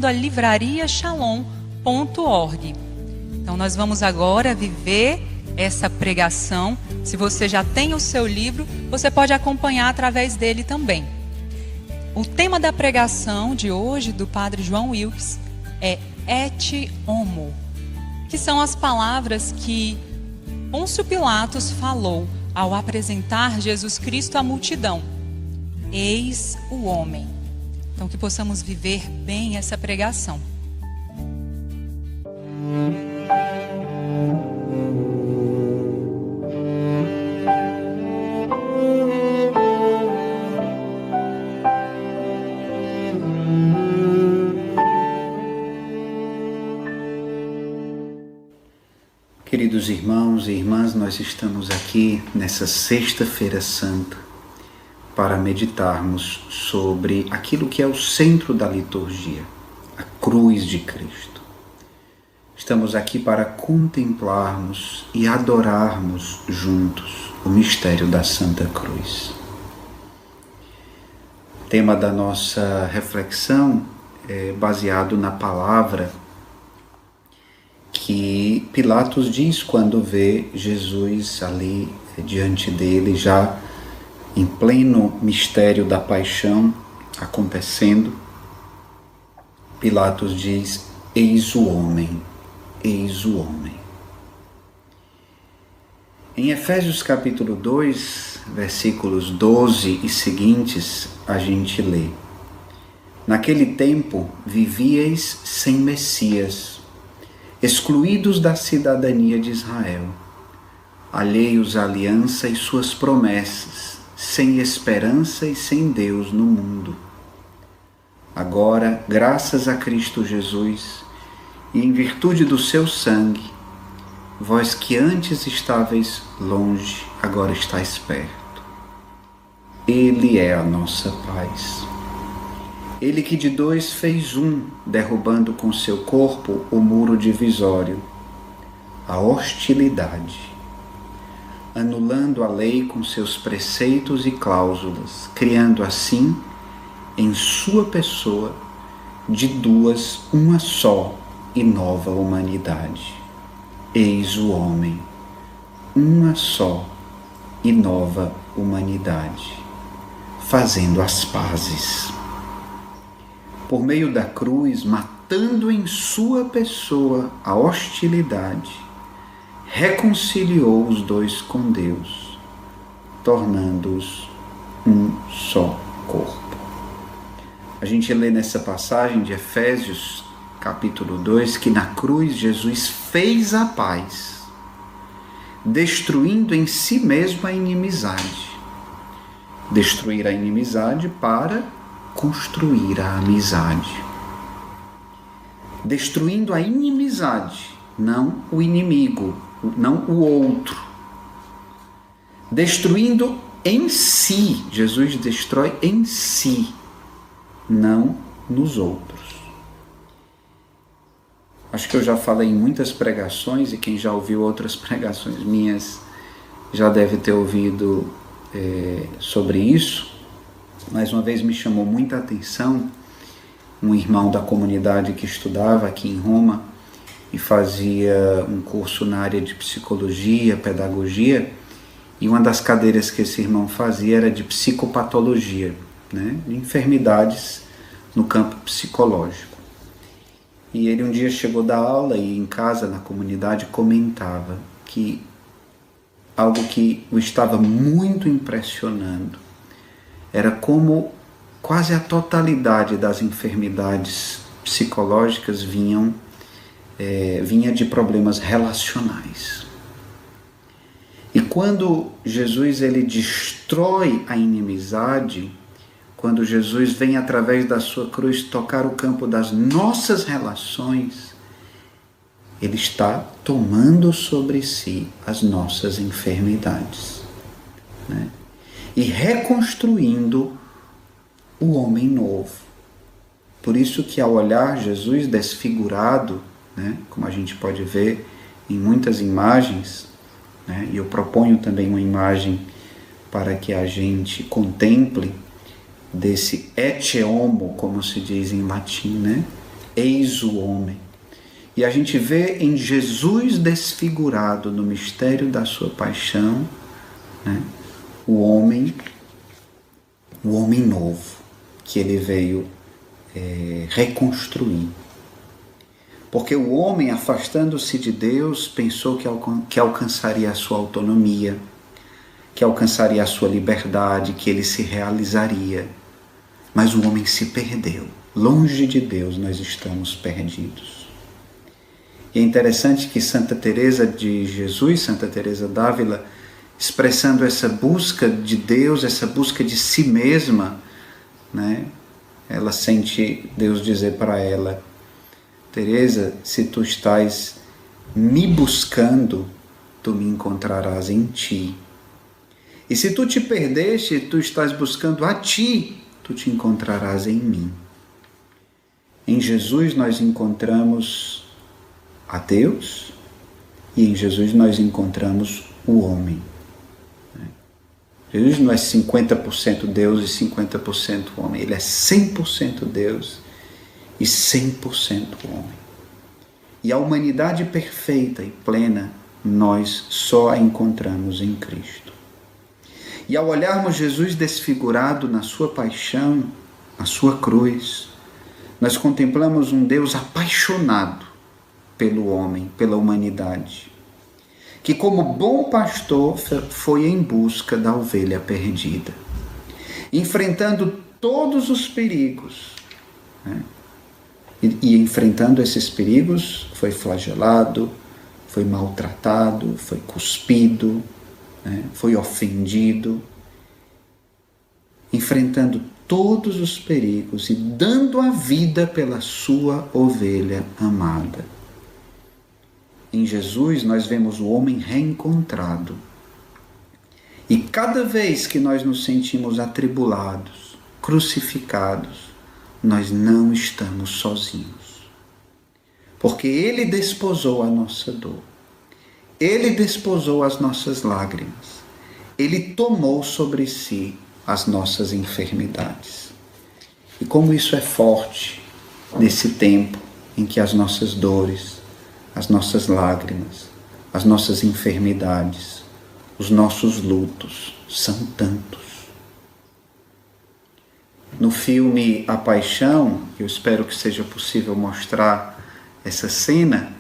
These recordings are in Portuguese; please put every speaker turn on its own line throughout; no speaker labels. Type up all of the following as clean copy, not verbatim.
a livrariashalom.org. Então nós vamos agora viver essa pregação. Se você já tem o seu livro, você pode acompanhar através dele também. O tema da pregação de hoje do Padre João Wilkes é Et Homo, que são as palavras que Pôncio Pilatos falou ao apresentar Jesus Cristo à multidão. Eis o homem. Então que possamos viver bem essa pregação.
Queridos irmãos e irmãs, nós estamos aqui nessa Sexta-feira Santa para meditarmos sobre aquilo que é o centro da liturgia, a cruz de Cristo. Estamos aqui para contemplarmos e adorarmos juntos o mistério da Santa Cruz. O tema da nossa reflexão é baseado na palavra que Pilatos diz quando vê Jesus ali diante dele, já em pleno mistério da paixão acontecendo. Pilatos diz: eis o homem, eis o homem. Em Efésios capítulo 2, versículos 12 e seguintes, a gente lê: naquele tempo vivíeis sem Messias, excluídos da cidadania de Israel, alheios à aliança e suas promessas, sem esperança e sem Deus no mundo. Agora, graças a Cristo Jesus, e em virtude do seu sangue, vós que antes estáveis longe, agora estáis perto. Ele é a nossa paz. Ele que de dois fez um, derrubando com seu corpo o muro divisório, a hostilidade, anulando a lei com seus preceitos e cláusulas, criando assim, em sua pessoa, de duas, uma só e nova humanidade. Eis o homem, uma só e nova humanidade, fazendo as pazes. Por meio da cruz, matando em sua pessoa a hostilidade, reconciliou os dois com Deus, tornando-os um só corpo. A gente lê nessa passagem de Efésios, capítulo 2, que na cruz Jesus fez a paz, destruindo em si mesmo a inimizade. Destruir a inimizade para construir a amizade. Destruindo a inimizade, não o inimigo, não o outro. Destruindo em si, Jesus destrói em si, não nos outros. Acho que eu já falei em muitas pregações, e quem já ouviu outras pregações minhas já deve ter ouvido sobre isso. Mais uma vez me chamou muita atenção um irmão da comunidade que estudava aqui em Roma e fazia um curso na área de psicologia, pedagogia, e uma das cadeiras que esse irmão fazia era de psicopatologia, né, de enfermidades no campo psicológico. E ele um dia chegou da aula e em casa, na comunidade, comentava que algo que o estava muito impressionando era como quase a totalidade das enfermidades psicológicas vinha de problemas relacionais. E quando Jesus ele destrói a inimizade, quando Jesus vem através da sua cruz tocar o campo das nossas relações, ele está tomando sobre si as nossas enfermidades, né? E reconstruindo o homem novo. Por isso que ao olhar Jesus desfigurado, né, como a gente pode ver em muitas imagens, né, e eu proponho também uma imagem para que a gente contemple desse et homo, como se diz em latim, né? eis o homem. E a gente vê em Jesus desfigurado no mistério da sua paixão, né, o homem novo que ele veio reconstruir. Porque o homem, afastando-se de Deus, pensou que alcançaria a sua autonomia, que alcançaria a sua liberdade, que ele se realizaria. Mas o homem se perdeu. Longe de Deus nós estamos perdidos. E é interessante que Santa Teresa de Jesus, Santa Teresa d'Ávila, expressando essa busca de Deus, essa busca de si mesma, né? Ela sente Deus dizer para ela: Teresa, se tu estás me buscando, tu me encontrarás em ti. E se tu te perdeste, tu estás buscando a ti, tu te encontrarás em mim. Em Jesus nós encontramos a Deus e em Jesus nós encontramos o homem. Jesus não é 50% Deus e 50% homem. Ele é 100% Deus e 100% homem. E a humanidade perfeita e plena nós só a encontramos em Cristo. E ao olharmos Jesus desfigurado na sua paixão, na sua cruz, nós contemplamos um Deus apaixonado pelo homem, pela humanidade, que como bom pastor foi em busca da ovelha perdida, enfrentando todos os perigos, né? E enfrentando esses perigos, foi flagelado, foi maltratado, foi cuspido, né? Foi ofendido, enfrentando todos os perigos e dando a vida pela sua ovelha amada. Em Jesus nós vemos o homem reencontrado. E cada vez que nós nos sentimos atribulados, crucificados, nós não estamos sozinhos. Porque Ele desposou a nossa dor. Ele desposou as nossas lágrimas. Ele tomou sobre si as nossas enfermidades. E como isso é forte nesse tempo em que as nossas dores, as nossas lágrimas, as nossas enfermidades, os nossos lutos são tantos. No filme A Paixão, eu espero que seja possível mostrar essa cena,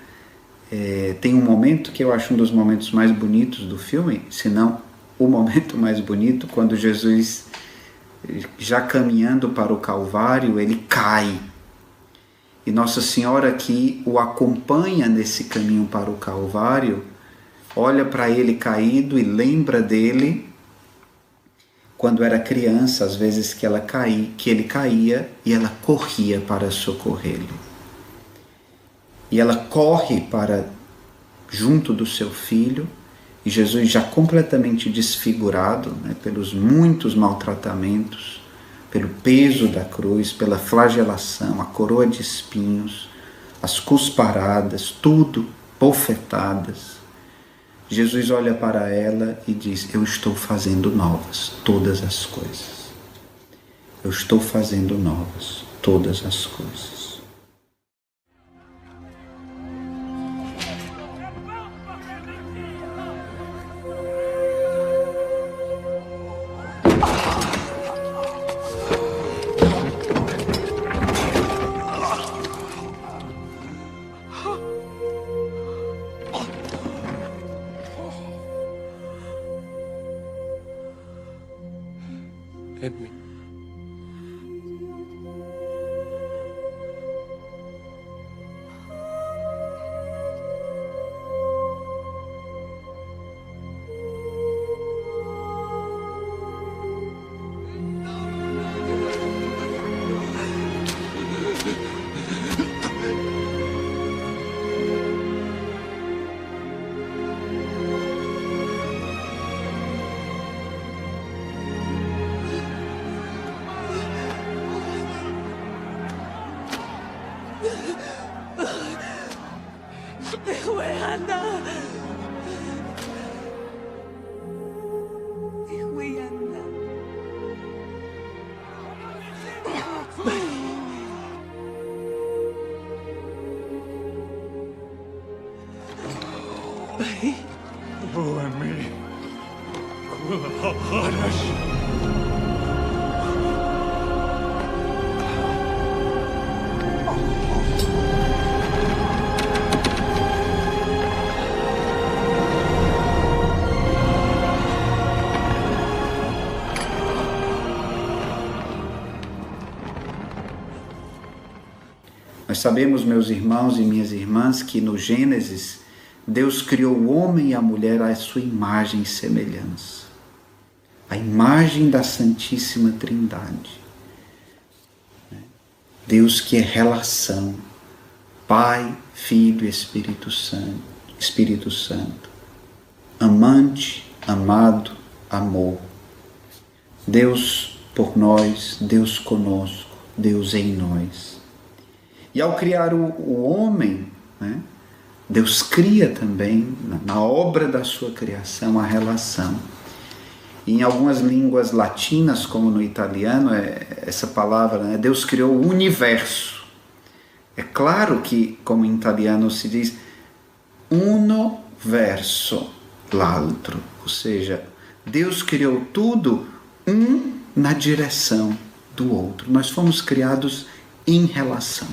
tem um momento que eu acho um dos momentos mais bonitos do filme, se não o momento mais bonito, quando Jesus, já caminhando para o Calvário, ele cai. E Nossa Senhora, que o acompanha nesse caminho para o Calvário, olha para ele caído e lembra dele quando era criança, às vezes que ele caía e ela corria para socorrê-lo. E ela corre para junto do seu filho, e Jesus já completamente desfigurado, né, pelos muitos maltratamentos, pelo peso da cruz, pela flagelação, a coroa de espinhos, as cusparadas, tudo, bofetadas. Jesus olha para ela e diz: eu estou fazendo novas todas as coisas. Eu estou fazendo novas todas as coisas.
Let me. Noemi. Kula
Nós sabemos, meus irmãos e minhas irmãs, que no Gênesis, Deus criou o homem e a mulher à sua imagem e semelhança. A imagem da Santíssima Trindade. Deus que é relação. Pai, Filho e Espírito Santo. Amante, amado, amor. Deus por nós, Deus conosco, Deus em nós. E ao criar o homem, né, Deus cria também, na obra da sua criação, a relação. E em algumas línguas latinas, como no italiano, essa palavra, né, Deus criou o universo. É claro que, como em italiano se diz, uno verso l'altro. Ou seja, Deus criou tudo, um na direção do outro. Nós fomos criados em relação.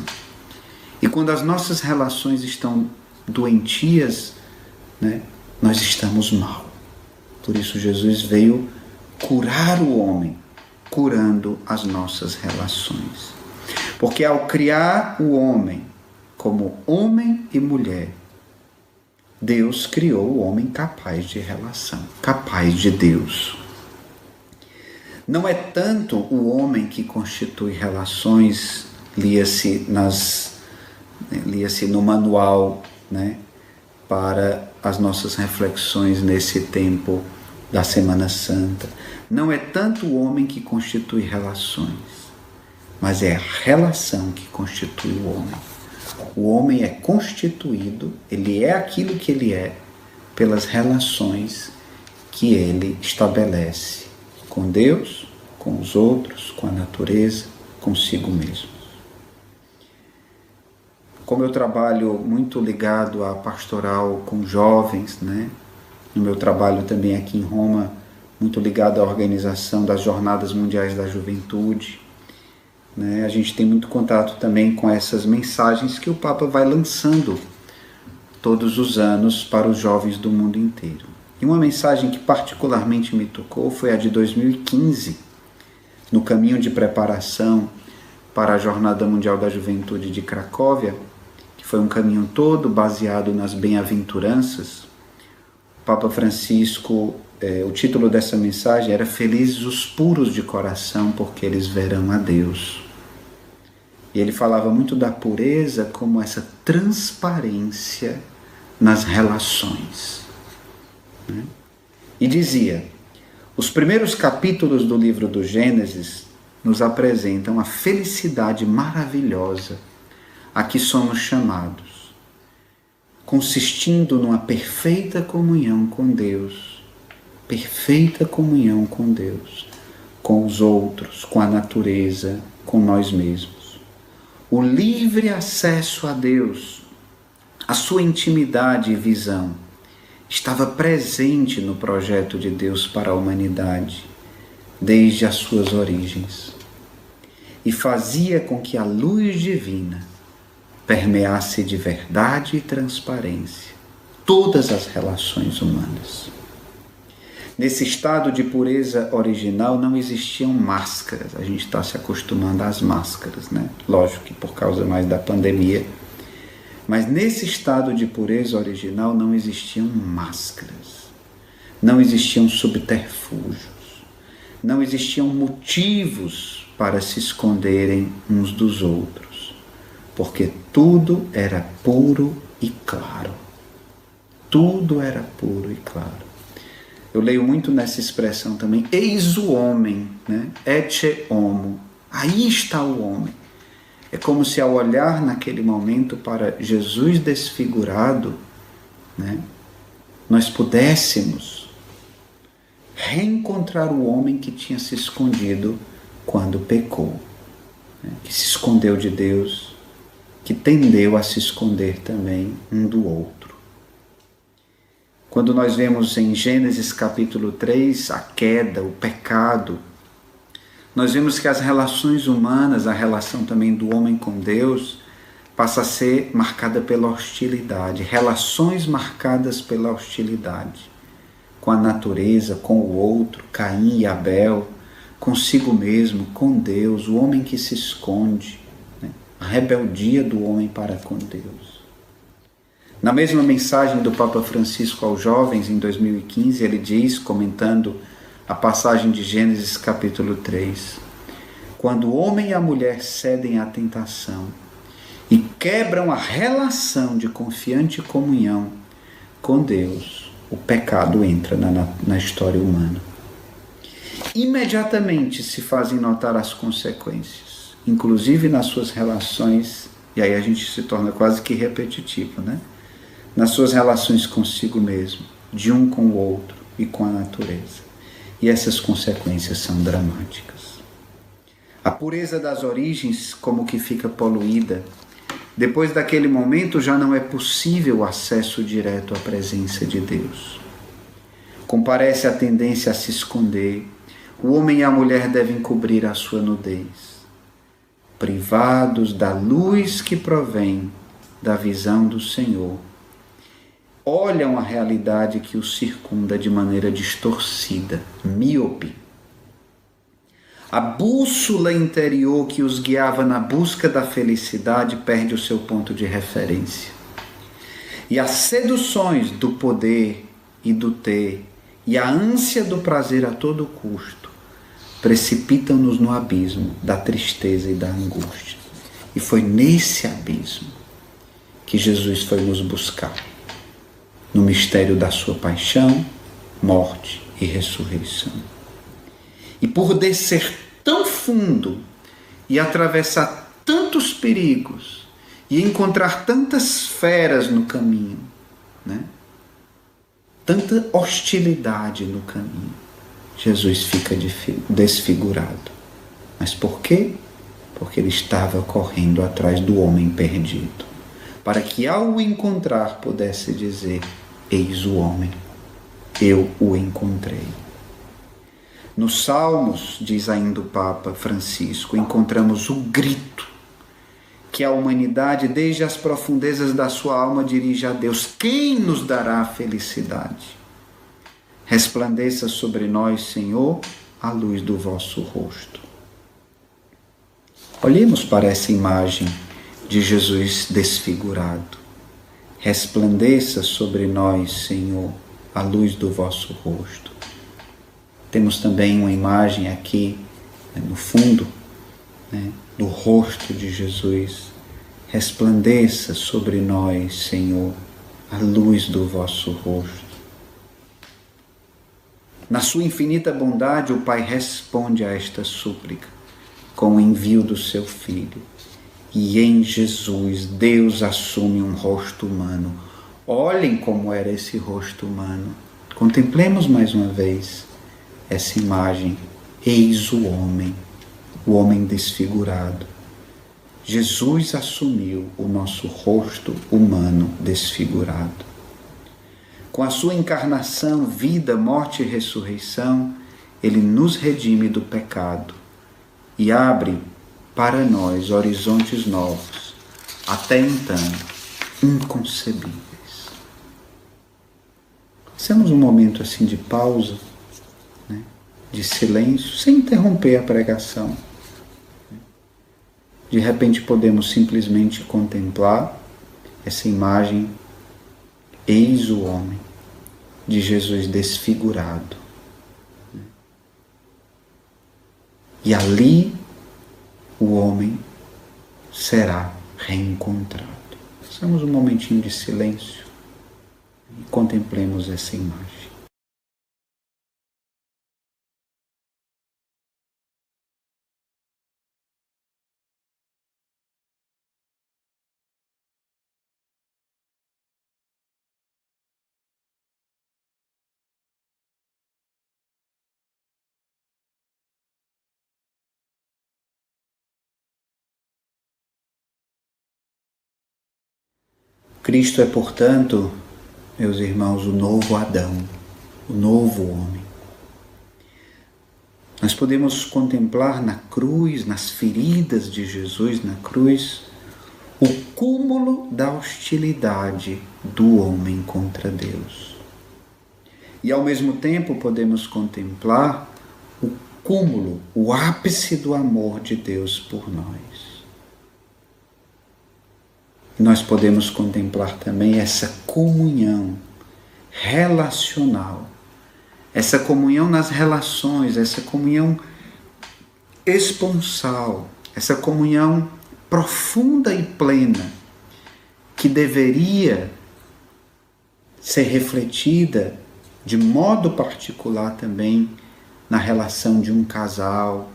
E quando as nossas relações estão doentias, né, nós estamos mal. Por isso Jesus veio curar o homem, curando as nossas relações. Porque ao criar o homem como homem e mulher, Deus criou o homem capaz de relação, capaz de Deus. Não é tanto o homem que constitui relações, lia-se no manual, né, para as nossas reflexões nesse tempo da Semana Santa. Não é tanto o homem que constitui relações, mas é a relação que constitui o homem. O homem é constituído, ele é aquilo que ele é, pelas relações que ele estabelece com Deus, com os outros, com a natureza, consigo mesmo. Como eu trabalho muito ligado à pastoral com jovens, né? No meu trabalho também aqui em Roma, muito ligado à organização das Jornadas Mundiais da Juventude, né? A gente tem muito contato também com essas mensagens que o Papa vai lançando todos os anos para os jovens do mundo inteiro. E uma mensagem que particularmente me tocou foi a de 2015, no caminho de preparação para a Jornada Mundial da Juventude de Cracóvia, que foi um caminho todo baseado nas bem-aventuranças. O Papa Francisco, o título dessa mensagem era Felizes os puros de coração, porque eles verão a Deus. E ele falava muito da pureza como essa transparência nas relações. E dizia, os primeiros capítulos do livro do Gênesis nos apresentam a felicidade maravilhosa a que somos chamados, consistindo numa perfeita comunhão com Deus, com os outros, com a natureza, com nós mesmos. O livre acesso a Deus, a sua intimidade e visão, estava presente no projeto de Deus para a humanidade, desde as suas origens, e fazia com que a luz divina permeasse de verdade e transparência todas as relações humanas. Nesse estado de pureza original não existiam máscaras. A gente está se acostumando às máscaras, né? Lógico que por causa mais da pandemia. Mas nesse estado de pureza original não existiam máscaras. Não existiam subterfúgios. Não existiam motivos para se esconderem uns dos outros. Porque tudo era puro e claro. Tudo era puro e claro. Eu leio muito nessa expressão também, eis o homem, né? Ecce homo. Aí está o homem. É como se ao olhar naquele momento para Jesus desfigurado, né, nós pudéssemos reencontrar o homem que tinha se escondido quando pecou, né, que se escondeu de Deus, que tendeu a se esconder também um do outro. Quando nós vemos em Gênesis capítulo 3 a queda, o pecado, nós vemos que as relações humanas, a relação também do homem com Deus, passa a ser marcada pela hostilidade, relações marcadas pela hostilidade, com a natureza, com o outro, Caim e Abel, consigo mesmo, com Deus, o homem que se esconde, né? A rebeldia do homem para com Deus. Na mesma mensagem do Papa Francisco aos jovens, em 2015, ele diz, comentando a passagem de Gênesis capítulo 3, quando o homem e a mulher cedem à tentação e quebram a relação de confiante comunhão com Deus, o pecado entra na história humana. Imediatamente se fazem notar as consequências, inclusive nas suas relações, e aí a gente se torna quase que repetitivo, né? Nas suas relações consigo mesmo, de um com o outro e com a natureza. E essas consequências são dramáticas. A pureza das origens, como que fica poluída, depois daquele momento já não é possível o acesso direto à presença de Deus. Comparece a tendência a se esconder. O homem e a mulher devem cobrir a sua nudez, privados da luz que provém da visão do Senhor. Olham a realidade que os circunda de maneira distorcida, míope. A bússola interior que os guiava na busca da felicidade perde o seu ponto de referência. E as seduções do poder e do ter e a ânsia do prazer a todo custo precipitam-nos no abismo da tristeza e da angústia. E foi nesse abismo que Jesus foi nos buscar, no mistério da sua paixão, morte e ressurreição. E por descer tão fundo e atravessar tantos perigos e encontrar tantas feras no caminho, né? Tanta hostilidade no caminho, Jesus fica desfigurado. Mas por quê? Porque ele estava correndo atrás do homem perdido, para que ao o encontrar pudesse dizer: eis o homem, eu o encontrei. Nos Salmos, diz ainda o Papa Francisco, encontramos o grito que a humanidade, desde as profundezas da sua alma, dirige a Deus: quem nos dará a felicidade? Resplandeça sobre nós, Senhor, a luz do vosso rosto. Olhemos para essa imagem de Jesus desfigurado. Resplandeça sobre nós, Senhor, a luz do vosso rosto. Temos também uma imagem aqui, no fundo, do rosto de Jesus. Resplandeça sobre nós, Senhor, a luz do vosso rosto. Na sua infinita bondade, o Pai responde a esta súplica com o envio do seu Filho. E em Jesus, Deus assume um rosto humano. Olhem como era esse rosto humano. Contemplemos mais uma vez essa imagem. Eis o homem desfigurado. Jesus assumiu o nosso rosto humano desfigurado. Com a sua encarnação, vida, morte e ressurreição, ele nos redime do pecado e abre para nós horizontes novos, até então inconcebíveis. Façamos um momento assim de pausa, de silêncio, sem interromper a pregação. De repente podemos simplesmente contemplar essa imagem, eis o homem, de Jesus desfigurado. E ali o homem será reencontrado. Façamos um momentinho de silêncio e contemplemos essa imagem. Cristo é, portanto, meus irmãos, o novo Adão, o novo homem. Nós podemos contemplar na cruz, nas feridas de Jesus na cruz, o cúmulo da hostilidade do homem contra Deus. E ao mesmo tempo podemos contemplar o cúmulo, o ápice do amor de Deus por nós. Nós podemos contemplar também essa comunhão relacional, essa comunhão nas relações, essa comunhão esponsal, essa comunhão profunda e plena, que deveria ser refletida de modo particular também na relação de um casal,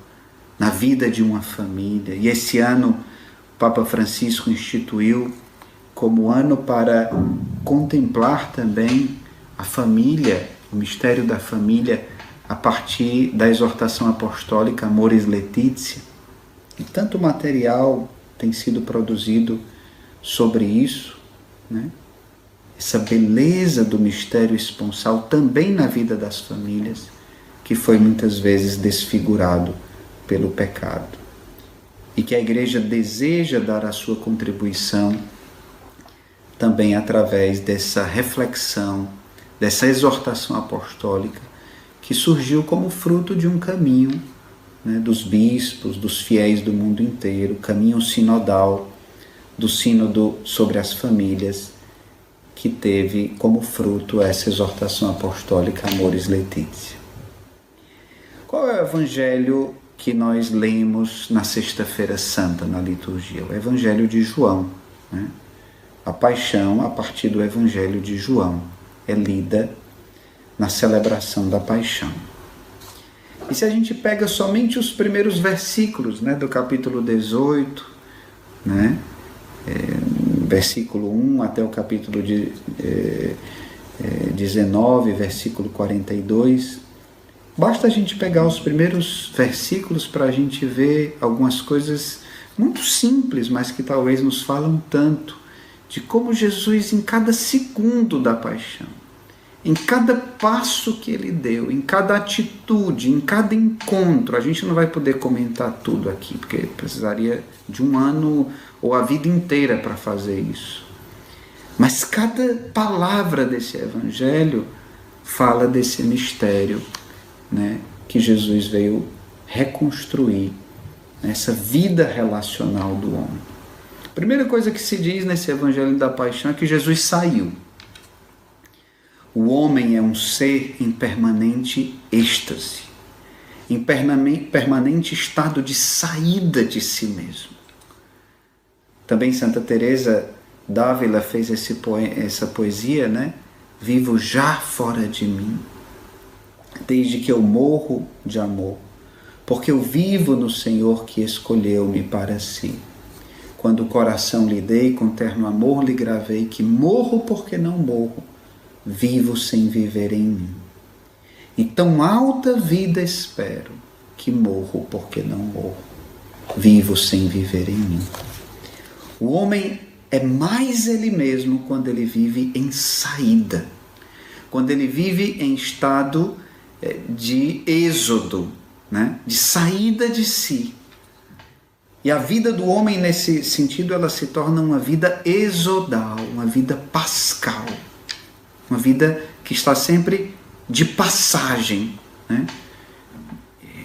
na vida de uma família. E esse ano o Papa Francisco instituiu como ano para contemplar também a família, o mistério da família, a partir da exortação apostólica Amoris Laetitia. E tanto material tem sido produzido sobre isso, né? Essa beleza do mistério esponsal também na vida das famílias, que foi muitas vezes desfigurado pelo pecado. E que a Igreja deseja dar a sua contribuição também através dessa reflexão, dessa exortação apostólica, que surgiu como fruto de um caminho, né, dos bispos, dos fiéis do mundo inteiro, caminho sinodal, do sínodo sobre as famílias, que teve como fruto essa exortação apostólica Amoris Laetitia. Qual é o evangelho que nós lemos na Sexta-feira Santa, na liturgia? O Evangelho de João, né? A paixão, a partir do Evangelho de João, é lida na celebração da paixão. E se a gente pega somente os primeiros versículos, né, do capítulo 18, né, versículo 1 até o capítulo 19, versículo 42, basta a gente pegar os primeiros versículos para a gente ver algumas coisas muito simples, mas que talvez nos falam tanto de como Jesus, em cada segundo da paixão, em cada passo que ele deu, em cada atitude, em cada encontro, a gente não vai poder comentar tudo aqui, porque precisaria de um ano ou a vida inteira para fazer isso. Mas cada palavra desse evangelho fala desse mistério, né, que Jesus veio reconstruir, essa vida relacional do homem. A primeira coisa que se diz nesse evangelho da paixão é que Jesus saiu. O homem é um ser em permanente êxtase, em permanente estado de saída de si mesmo. Também Santa Teresa d'Ávila fez essa poesia, né? Vivo já fora de mim, desde que eu morro de amor, porque eu vivo no Senhor que escolheu-me para si. Quando o coração lhe dei, com terno amor lhe gravei, que morro porque não morro, vivo sem viver em mim. E tão alta vida espero, que morro porque não morro, vivo sem viver em mim. O homem é mais ele mesmo quando ele vive em saída, quando ele vive em estado de êxodo, né? De saída de si. E a vida do homem, nesse sentido, ela se torna uma vida exodal, uma vida pascal, uma vida que está sempre de passagem, né?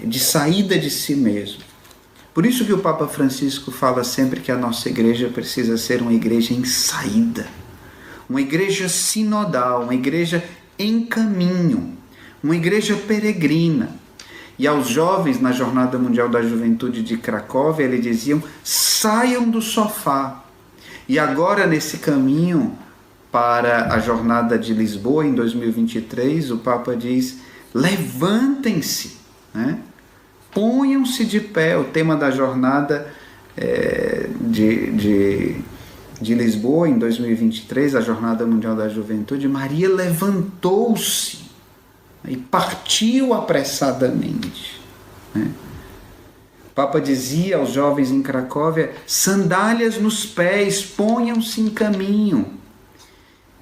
De saída de si mesmo. Por isso que o Papa Francisco fala sempre que a nossa igreja precisa ser uma igreja em saída, uma igreja sinodal, uma igreja em caminho, uma igreja peregrina. E aos jovens, na Jornada Mundial da Juventude de Cracóvia, eles diziam: saiam do sofá. E agora, nesse caminho para a Jornada de Lisboa, em 2023, o Papa diz: levantem-se, né? Ponham-se de pé. O tema da Jornada de Lisboa, em 2023, a Jornada Mundial da Juventude, Maria levantou-se e partiu apressadamente, né? O Papa dizia aos jovens em Cracóvia: sandálias nos pés, ponham-se em caminho.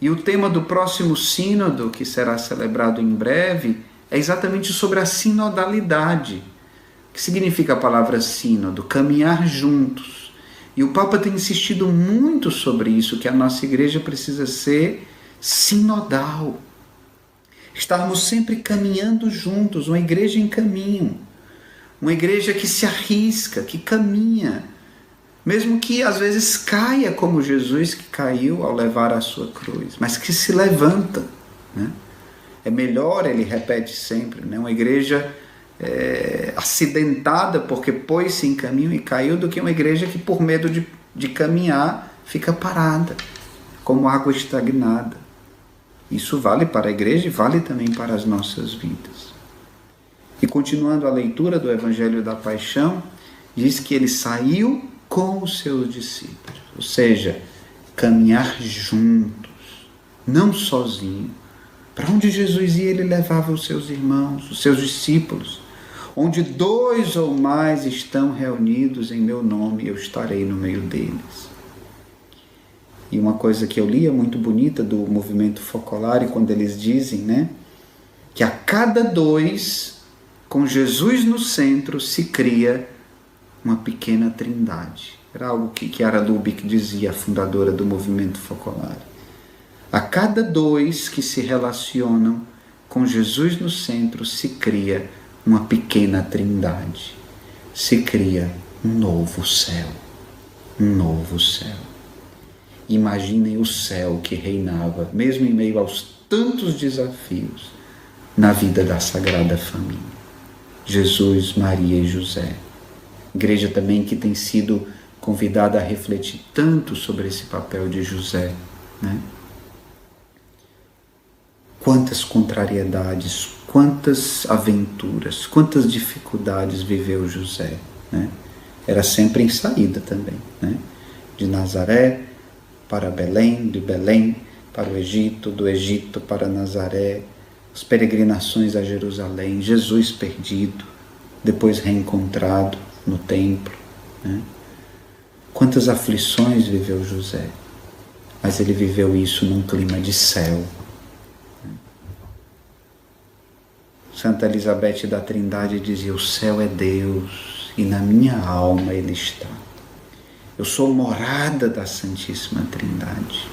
E o tema do próximo sínodo, que será celebrado em breve, é exatamente sobre a sinodalidade. O que significa a palavra sínodo? Caminhar juntos. E o Papa tem insistido muito sobre isso, que a nossa igreja precisa ser sinodal. Estarmos sempre caminhando juntos, uma igreja em caminho. Uma igreja que se arrisca, que caminha. Mesmo que às vezes caia como Jesus que caiu ao levar a sua cruz, mas que se levanta, né? É melhor, ele repete sempre, né? Uma igreja acidentada porque pôs-se em caminho e caiu, do que uma igreja que por medo de caminhar fica parada, como água estagnada. Isso vale para a igreja e vale também para as nossas vidas. E continuando a leitura do Evangelho da Paixão, diz que ele saiu com os seus discípulos, ou seja, caminhar juntos, não sozinho. Para onde Jesus ia, ele levava os seus irmãos, os seus discípulos. Onde 2 ou mais estão reunidos em meu nome, eu estarei no meio deles. E uma coisa que eu li é muito bonita do movimento Focolare, quando eles dizem, né, que a cada 2, com Jesus no centro, se cria uma pequena trindade. Era algo que Chiara Lubich dizia, a fundadora do movimento Focolare. A cada 2 que se relacionam com Jesus no centro, se cria uma pequena trindade. Se cria um novo céu. Um novo céu. Imaginem o céu que reinava, mesmo em meio aos tantos desafios, na vida da Sagrada Família. Jesus, Maria e José. Igreja também que tem sido convidada a refletir tanto sobre esse papel de José, né? Quantas contrariedades, quantas aventuras, quantas dificuldades viveu José, né? Era sempre em saída também, né? De Nazaré para Belém, de Belém para o Egito, do Egito para Nazaré, as peregrinações a Jerusalém, Jesus perdido, depois reencontrado no templo, né? Quantas aflições viveu José, mas ele viveu isso num clima de céu. Santa Elizabeth da Trindade dizia: o céu é Deus e na minha alma ele está. Eu sou morada da Santíssima Trindade.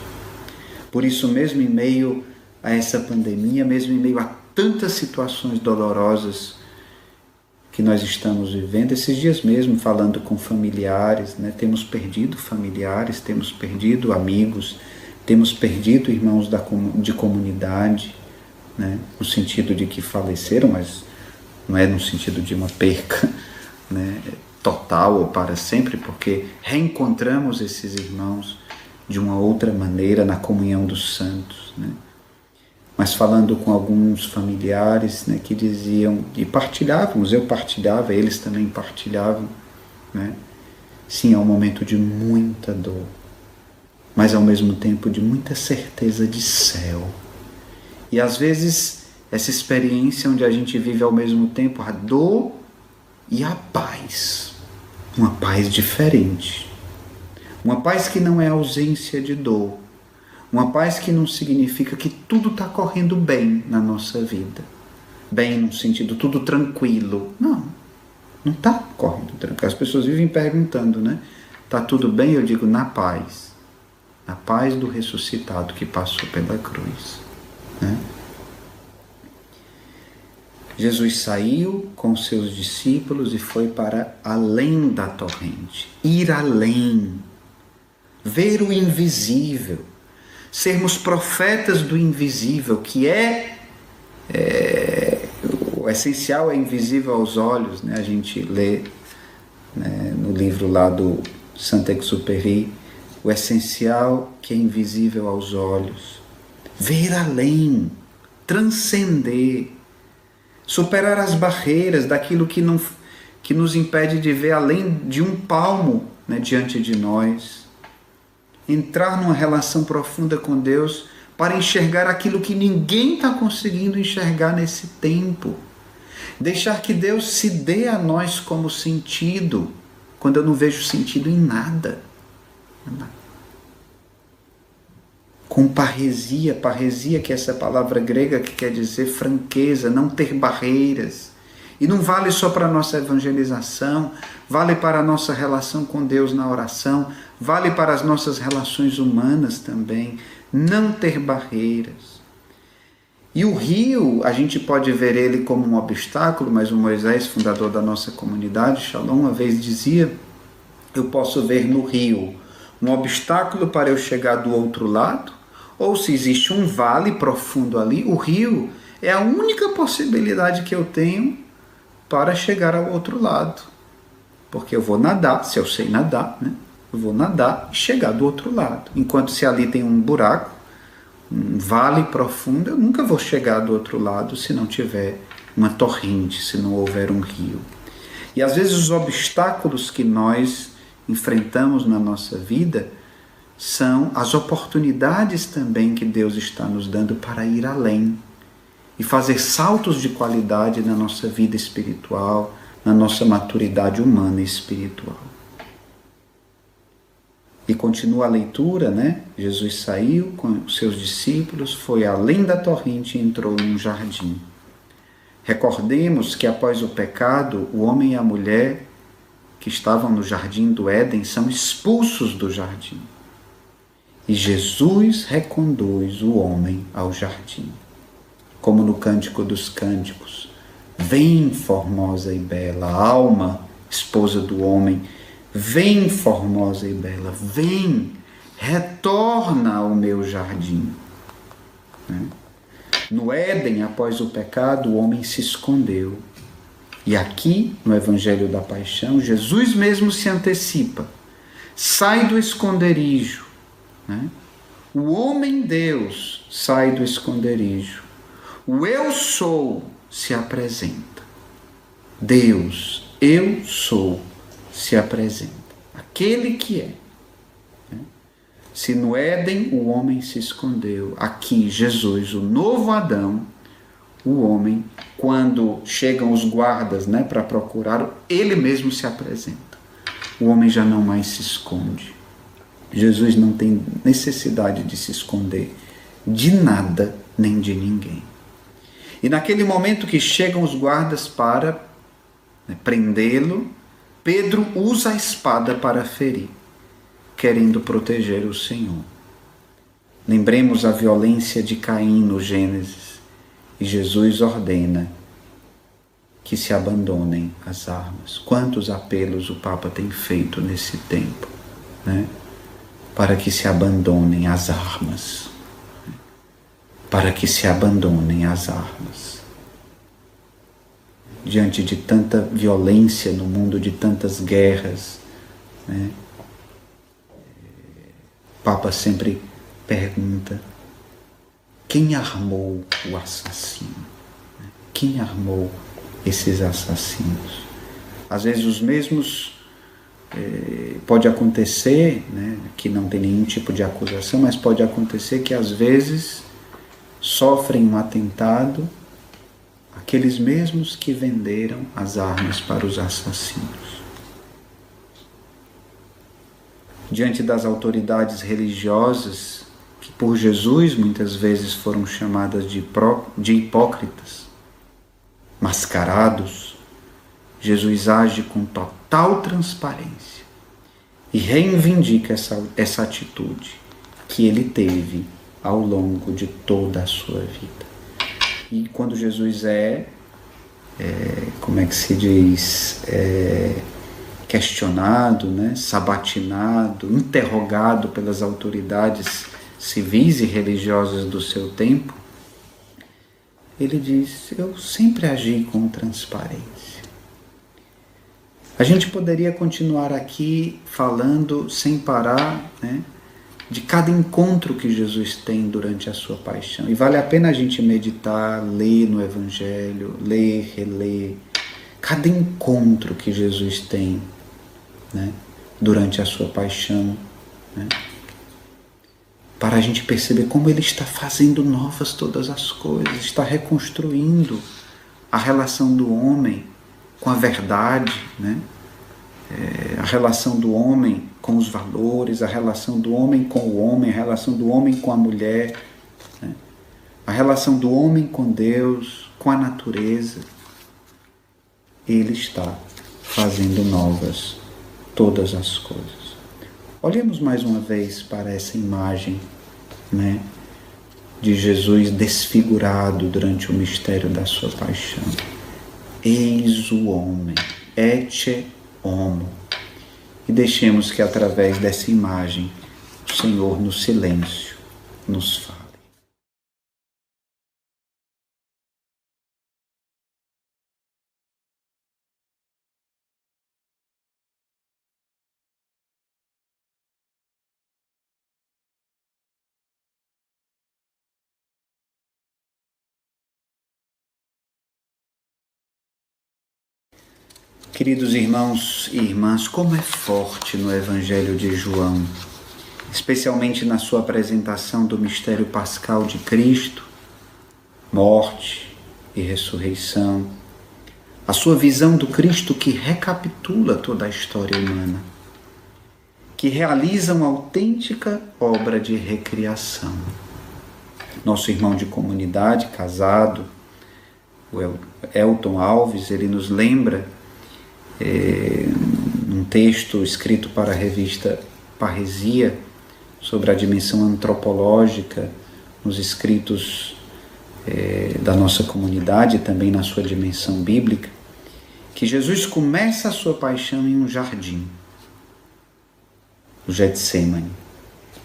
Por isso, mesmo em meio a essa pandemia, mesmo em meio a tantas situações dolorosas que nós estamos vivendo, esses dias mesmo falando com familiares, né, temos perdido familiares, temos perdido amigos, temos perdido irmãos de comunidade, né, no sentido de que faleceram, mas não é no sentido de uma perca, né, total ou para sempre, porque reencontramos esses irmãos de uma outra maneira na comunhão dos santos, né? Mas falando com alguns familiares, né, que diziam, e partilhávamos, eu partilhava, eles também partilhavam, né? Sim, é um momento de muita dor, mas ao mesmo tempo de muita certeza de céu. E às vezes essa experiência onde a gente vive ao mesmo tempo a dor e a paz, uma paz diferente, uma paz que não é ausência de dor, uma paz que não significa que tudo está correndo bem na nossa vida, bem no sentido tudo tranquilo, não está correndo tranquilo. As pessoas vivem perguntando, né? Está tudo bem? Eu digo, na paz do ressuscitado que passou pela cruz, né? Jesus saiu com seus discípulos e foi para além da torrente, ir além, ver o invisível, sermos profetas do invisível, que o essencial é invisível aos olhos, né? A gente lê, né, no livro lá do Saint-Exupéry, o essencial que é invisível aos olhos, ver além, transcender, superar as barreiras daquilo que nos impede de ver além de um palmo, né, diante de nós. Entrar numa relação profunda com Deus para enxergar aquilo que ninguém está conseguindo enxergar nesse tempo. Deixar que Deus se dê a nós como sentido, quando eu não vejo sentido em nada. com parresia, que é essa palavra grega que quer dizer franqueza, não ter barreiras. E não vale só para a nossa evangelização, vale para a nossa relação com Deus na oração, vale para as nossas relações humanas também, não ter barreiras. E o rio, a gente pode ver ele como um obstáculo, mas o Moisés, fundador da nossa comunidade, Shalom, uma vez dizia, eu posso ver no rio um obstáculo para eu chegar do outro lado, ou se existe um vale profundo ali, o rio é a única possibilidade que eu tenho para chegar ao outro lado. Porque eu vou nadar, se eu sei nadar, né? Eu vou nadar e chegar do outro lado. Enquanto se ali tem um buraco, um vale profundo, eu nunca vou chegar do outro lado se não tiver uma torrente, se não houver um rio. E às vezes os obstáculos que nós enfrentamos na nossa vida são as oportunidades também que Deus está nos dando para ir além e fazer saltos de qualidade na nossa vida espiritual, na nossa maturidade humana e espiritual. E continua a leitura, né? Jesus saiu com os seus discípulos, foi além da torrente e entrou num jardim. Recordemos que após o pecado, o homem e a mulher que estavam no jardim do Éden são expulsos do jardim. E Jesus reconduz o homem ao jardim. Como no Cântico dos Cânticos, vem formosa e bela, alma, esposa do homem, vem formosa e bela, vem, retorna ao meu jardim. No Éden, após o pecado, o homem se escondeu. E aqui, no Evangelho da Paixão, Jesus mesmo se antecipa, sai do esconderijo. O homem-Deus sai do esconderijo. O eu sou se apresenta. Deus, eu sou, se apresenta. Aquele que é. Se no Éden o homem se escondeu, aqui Jesus, o novo Adão, o homem, quando chegam os guardas, para procurar, ele mesmo se apresenta. O homem já não mais se esconde. Jesus não tem necessidade de se esconder de nada nem de ninguém. E naquele momento que chegam os guardas para prendê-lo, Pedro usa a espada para ferir, querendo proteger o Senhor. Lembremos a violência de Caim no Gênesis, e Jesus ordena que se abandonem as armas. Quantos apelos o Papa tem feito nesse tempo, para que se abandonem as armas. Para que se abandonem as armas. Diante de tanta violência no mundo, de tantas guerras, o Papa sempre pergunta: quem armou o assassino? Quem armou esses assassinos? Às vezes os mesmos, pode acontecer, que não tem nenhum tipo de acusação, mas pode acontecer que às vezes sofrem um atentado aqueles mesmos que venderam as armas para os assassinos. Diante das autoridades religiosas, que por Jesus muitas vezes foram chamadas de hipócritas, mascarados, Jesus age com total transparência e reivindica essa atitude que ele teve ao longo de toda a sua vida. E quando Jesus como é que se diz, questionado, sabatinado, interrogado pelas autoridades civis e religiosas do seu tempo, ele diz: eu sempre agi com transparência. A gente poderia continuar aqui falando sem parar, de cada encontro que Jesus tem durante a sua paixão. E vale a pena a gente meditar, ler no Evangelho, ler, reler, cada encontro que Jesus tem, durante a sua paixão, para a gente perceber como ele está fazendo novas todas as coisas, está reconstruindo a relação do homem com a verdade, a relação do homem com os valores, a relação do homem com o homem, a relação do homem com a mulher, né? A relação do homem com Deus, com a natureza. Ele está fazendo novas todas as coisas. Olhemos mais uma vez para essa imagem, né, de Jesus desfigurado durante o mistério da sua paixão. Eis o homem, ecce homo. E deixemos que através dessa imagem o Senhor no silêncio nos fale. Queridos irmãos e irmãs, como é forte no Evangelho de João, especialmente na sua apresentação do mistério pascal de Cristo, morte e ressurreição, a sua visão do Cristo que recapitula toda a história humana, que realiza uma autêntica obra de recriação. Nosso irmão de comunidade, casado, o Elton Alves, ele nos lembra um texto escrito para a revista Parresia sobre a dimensão antropológica nos escritos da nossa comunidade e também na sua dimensão bíblica, que Jesus começa a sua paixão em um jardim, o Getsêmani,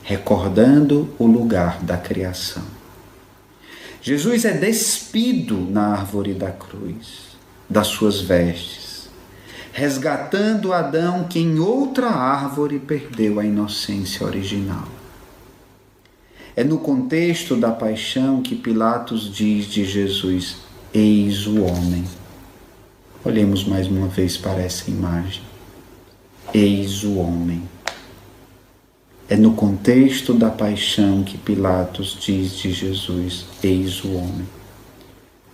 recordando o lugar da criação. Jesus é despido na árvore da cruz, das suas vestes, resgatando Adão que em outra árvore perdeu a inocência original. É no contexto da paixão que Pilatos diz de Jesus: eis o homem. Olhemos mais uma vez para essa imagem. Eis o homem. É no contexto da paixão que Pilatos diz de Jesus: eis o homem.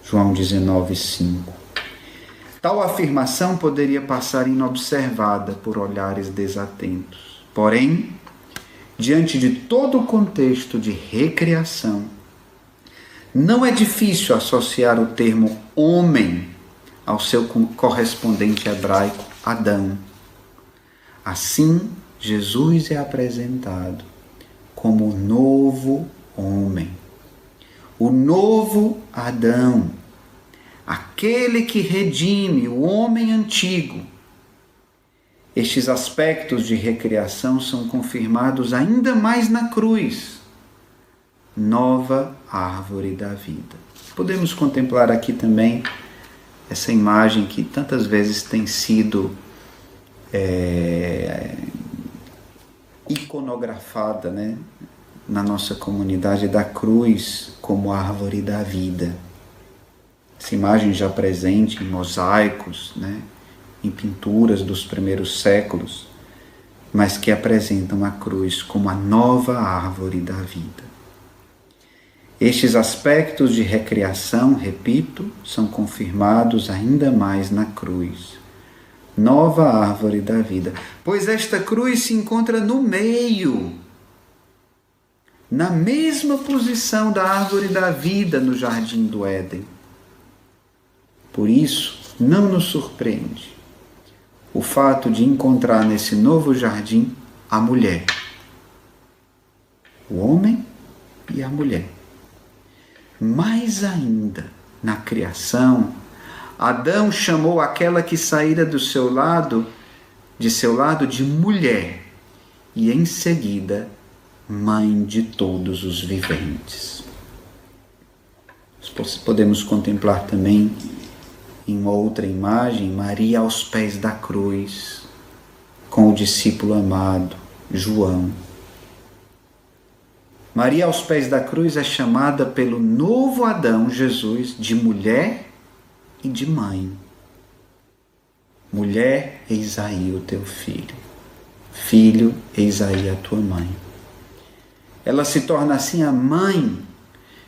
João 19:5. Tal afirmação poderia passar inobservada por olhares desatentos. Porém, diante de todo o contexto de recriação, não é difícil associar o termo homem ao seu correspondente hebraico Adão. Assim, Jesus é apresentado como o novo homem, o novo Adão, aquele que redime o homem antigo. Estes aspectos de recriação são confirmados ainda mais na cruz, nova árvore da vida. Podemos contemplar aqui também essa imagem que tantas vezes tem sido iconografada, né, na nossa comunidade, da cruz como árvore da vida. Essa imagem já presente em mosaicos, né, em pinturas dos primeiros séculos, mas que apresentam a cruz como a nova árvore da vida. Estes aspectos de recriação, repito, são confirmados ainda mais na cruz, nova árvore da vida, pois esta cruz se encontra no meio, na mesma posição da árvore da vida no jardim do Éden. Por isso, não nos surpreende o fato de encontrar nesse novo jardim a mulher, o homem e a mulher. Mais ainda, na criação, Adão chamou aquela que saíra de seu lado de mulher, e em seguida, mãe de todos os viventes. Podemos contemplar também em outra imagem, Maria aos pés da cruz, com o discípulo amado, João. Maria aos pés da cruz é chamada pelo novo Adão, Jesus, de mulher e de mãe. Mulher, eis aí o teu filho. Filho, eis aí a tua mãe. Ela se torna assim a mãe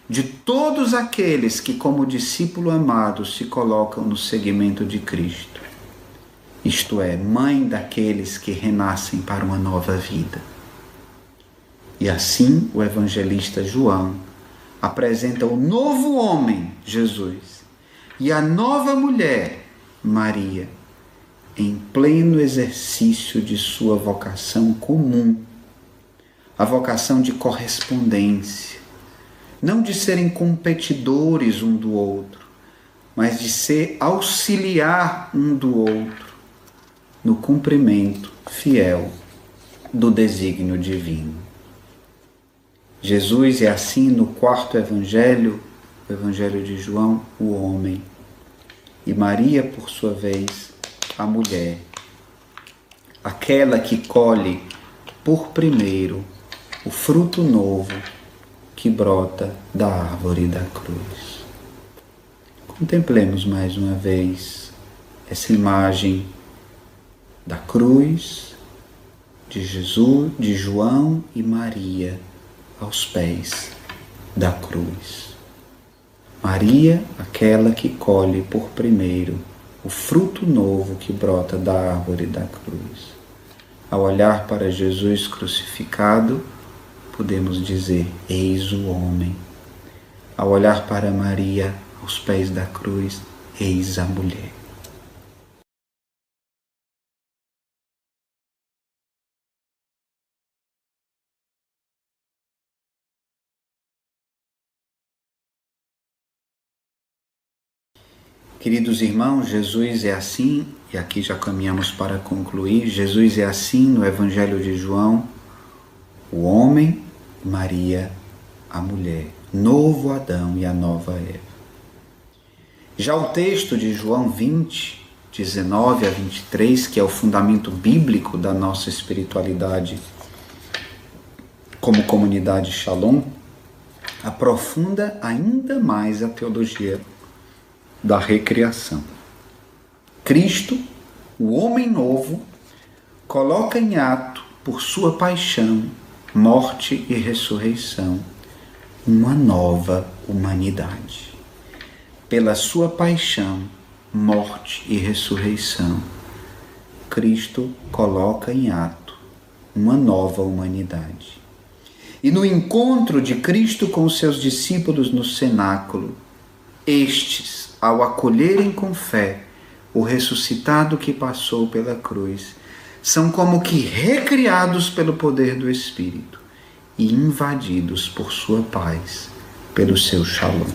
de todos aqueles que, como discípulo amado, se colocam no seguimento de Cristo. isto é, mãe daqueles que renascem para uma nova vida. E assim o evangelista João apresenta o novo homem, Jesus, e a nova mulher, Maria, em pleno exercício de sua vocação comum, a vocação de correspondência, não de serem competidores um do outro, mas de ser auxiliar um do outro no cumprimento fiel do desígnio divino. Jesus é assim no quarto evangelho, o evangelho de João, o homem, e Maria, por sua vez, a mulher, aquela que colhe por primeiro o fruto novo que brota da árvore da cruz. Contemplemos mais uma vez essa imagem da cruz, de Jesus, de João e Maria aos pés da cruz. Maria, aquela que colhe por primeiro o fruto novo que brota da árvore da cruz. Ao olhar para Jesus crucificado, podemos dizer: eis o homem. Ao olhar para Maria aos pés da cruz, eis a mulher. Queridos irmãos, Jesus é assim, e aqui já caminhamos para concluir, Jesus é assim no Evangelho de João, o homem, Maria, a mulher, novo Adão e a nova Eva. Já o texto de João 20, 19 a 23, que é o fundamento bíblico da nossa espiritualidade como comunidade Shalom, aprofunda ainda mais a teologia da recriação. Cristo, o homem novo, coloca em ato, por sua paixão, morte e ressurreição, uma nova humanidade. Pela sua paixão, morte e ressurreição, Cristo coloca em ato uma nova humanidade. E no encontro de Cristo com os seus discípulos no cenáculo, estes, ao acolherem com fé o ressuscitado que passou pela cruz, são como que recriados pelo poder do Espírito e invadidos por sua paz, pelo seu Shalom.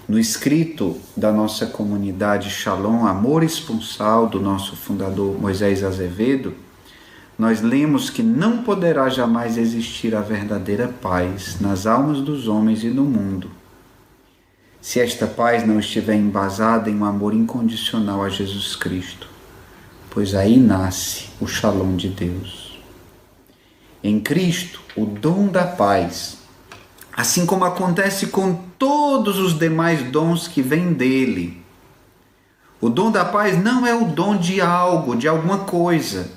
No escrito da nossa comunidade Shalom, Amor Esponsal, do nosso fundador Moisés Azevedo, nós lemos que não poderá jamais existir a verdadeira paz nas almas dos homens e no mundo, se esta paz não estiver embasada em um amor incondicional a Jesus Cristo, pois aí nasce o Shalom de Deus. Em Cristo, o dom da paz, assim como acontece com todos os demais dons que vêm dele, o dom da paz não é o dom de algo, de alguma coisa,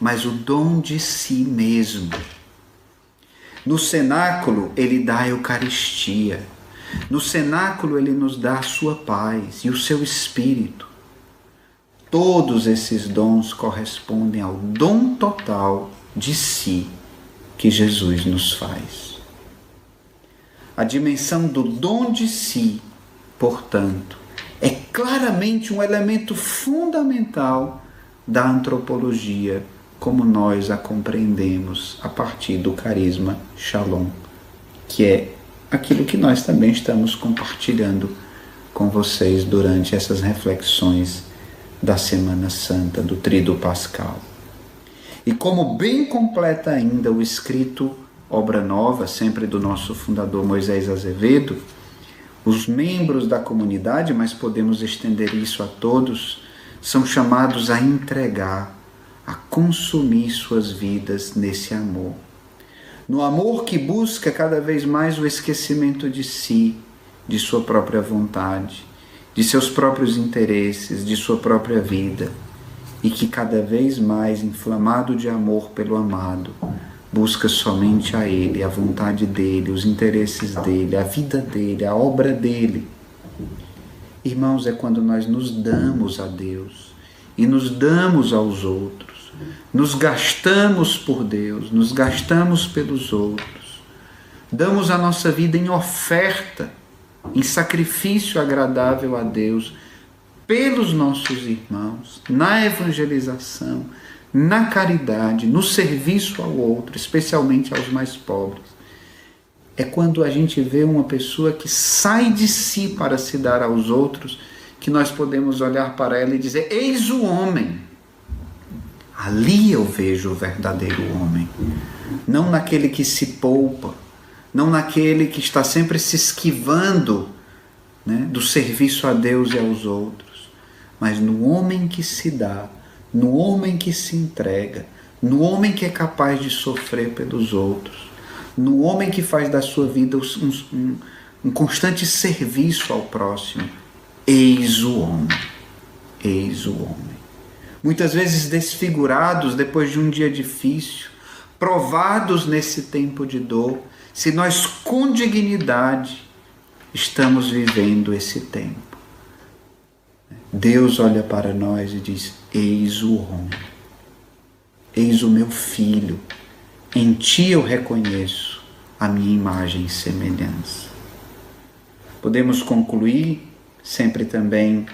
mas o dom de si mesmo. No cenáculo, ele dá a Eucaristia. No cenáculo ele nos dá a sua paz e o seu Espírito. Todos esses dons correspondem ao dom total de si que Jesus nos faz. A dimensão do dom de si, portanto, é claramente um elemento fundamental da antropologia como nós a compreendemos a partir do carisma Shalom, que é aquilo que nós também estamos compartilhando com vocês durante essas reflexões da Semana Santa, do Tríduo Pascal. E como bem completa ainda o escrito Obra Nova, sempre do nosso fundador Moisés Azevedo, os membros da comunidade, mas podemos estender isso a todos, são chamados a entregar, a consumir suas vidas nesse amor. No amor que busca cada vez mais o esquecimento de si, de sua própria vontade, de seus próprios interesses, de sua própria vida, e que cada vez mais, inflamado de amor pelo amado, busca somente a Ele, a vontade dEle, os interesses dEle, a vida dEle, a obra dEle. Irmãos, é quando nós nos damos a Deus e nos damos aos outros, nos gastamos por Deus, nos gastamos pelos outros, damos a nossa vida em oferta, em sacrifício agradável a Deus, pelos nossos irmãos, na evangelização, na caridade, no serviço ao outro, especialmente aos mais pobres. É quando a gente vê uma pessoa que sai de si para se dar aos outros, que nós podemos olhar para ela e dizer: eis o homem. Ali eu vejo o verdadeiro homem. Não naquele que se poupa, não naquele que está sempre se esquivando, né, do serviço a Deus e aos outros, mas no homem que se dá, no homem que se entrega, no homem que é capaz de sofrer pelos outros, no homem que faz da sua vida um constante serviço ao próximo. Eis o homem, eis o homem. Muitas vezes desfigurados depois de um dia difícil, provados nesse tempo de dor, se nós com dignidade estamos vivendo esse tempo. Deus olha para nós e diz: eis o homem, eis o meu filho, em ti eu reconheço a minha imagem e semelhança. Podemos concluir sempre também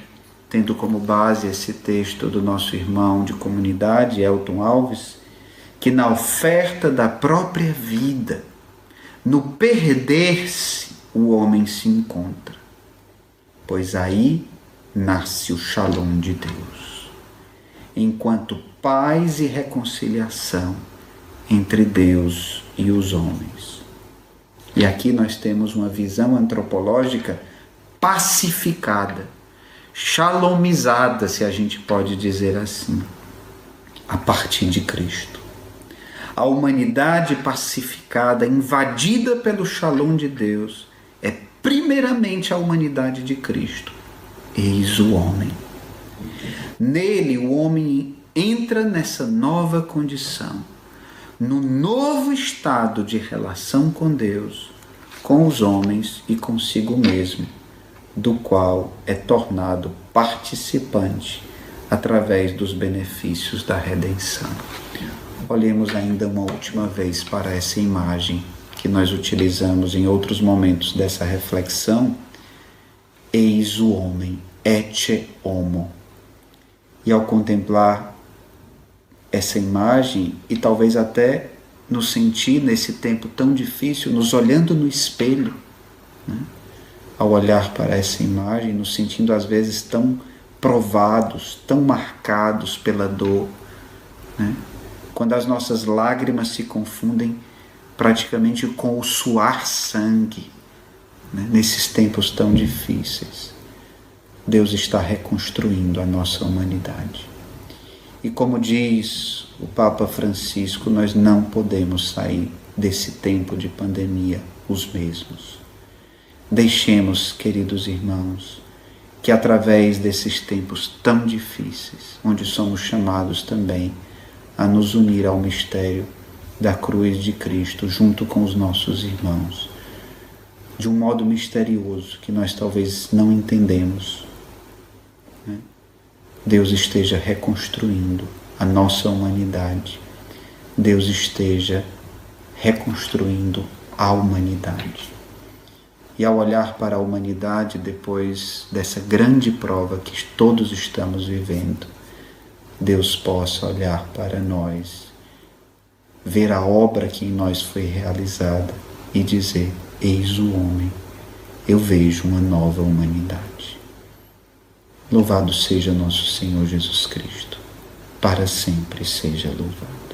tendo como base esse texto do nosso irmão de comunidade, Elton Alves, que na oferta da própria vida, no perder-se, o homem se encontra, pois aí nasce o Shalom de Deus, enquanto paz e reconciliação entre Deus e os homens. E aqui nós temos uma visão antropológica pacificada, shalomizada, se a gente pode dizer assim, a partir de Cristo. A humanidade pacificada, invadida pelo Shalom de Deus, é primeiramente a humanidade de Cristo. Eis o homem. Nele o homem entra nessa nova condição, no novo estado de relação com Deus, com os homens e consigo mesmo, do qual é tornado participante através dos benefícios da redenção. Olhemos ainda uma última vez para essa imagem que nós utilizamos em outros momentos dessa reflexão. Eis o homem, ecce homo. E ao contemplar essa imagem, e talvez até nos sentir nesse tempo tão difícil, nos olhando no espelho, né? Ao olhar para essa imagem, nos sentindo às vezes tão provados, tão marcados pela dor, né? Quando as nossas lágrimas se confundem praticamente com o suar sangue, né? Nesses tempos tão difíceis, Deus está reconstruindo a nossa humanidade. E como diz o Papa Francisco, nós não podemos sair desse tempo de pandemia os mesmos. Deixemos, queridos irmãos, que através desses tempos tão difíceis, onde somos chamados também a nos unir ao mistério da cruz de Cristo junto com os nossos irmãos, de um modo misterioso que nós talvez não entendemos, né? Deus esteja reconstruindo a nossa humanidade, Deus esteja reconstruindo a humanidade. E ao olhar para a humanidade, depois dessa grande prova que todos estamos vivendo, Deus possa olhar para nós, ver a obra que em nós foi realizada e dizer: eis o homem, eu vejo uma nova humanidade. Louvado seja nosso Senhor Jesus Cristo, para sempre seja louvado.